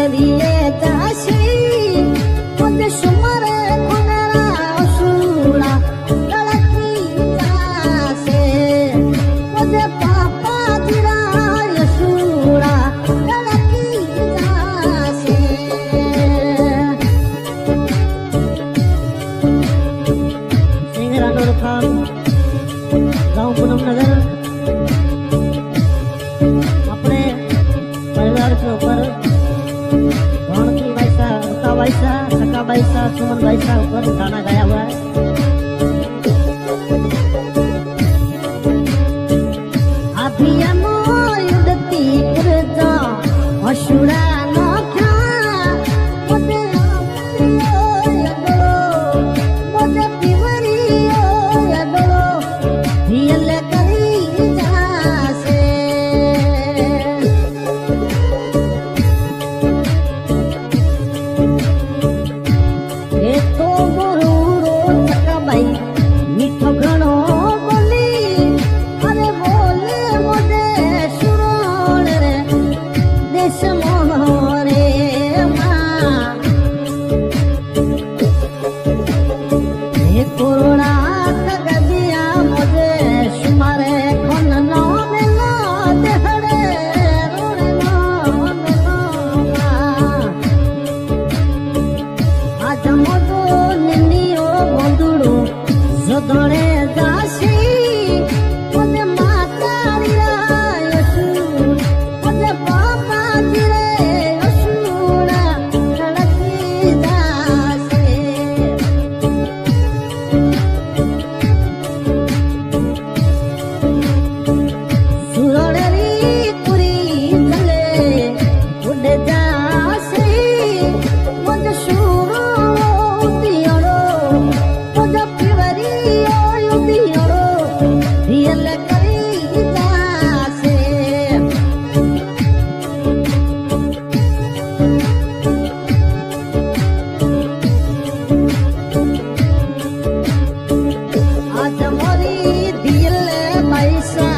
सरिये जाशी मुझे सुमरे खुनरा सुड़ा लड़की जासे मुझे पापा जिरा सुड़ा लड़की जासे सिंगरानोर खान गांव पूनम नगर अपने परिवार के ऊपर वैसा सका वैसा सुमन वैसा ऊपर गाना गाया हुआ है। अभियानो युद्धती करता हसुरा नखा मुझे यदो मुझे पिवरियो यदो हियल करी जासे मीठो घणो बोली अरे बोले मुझे सुरोण रे देश मोहरे माँ ये कोरोना कगदिया मुझे सुमारे कौन नो मिलो देहरे रोने नो मिलो आज मोदो निनियो बंदुड़ो जोड़े जासी मुझे माता रिया यसु मुझे पापा जिरे यसुड़ा लड़की जासे सुरड़ी पुरी चले उड़े जासी मुझे सुरो दियोरो मुझे हियल करी जासे आज मोरी दिल पैसा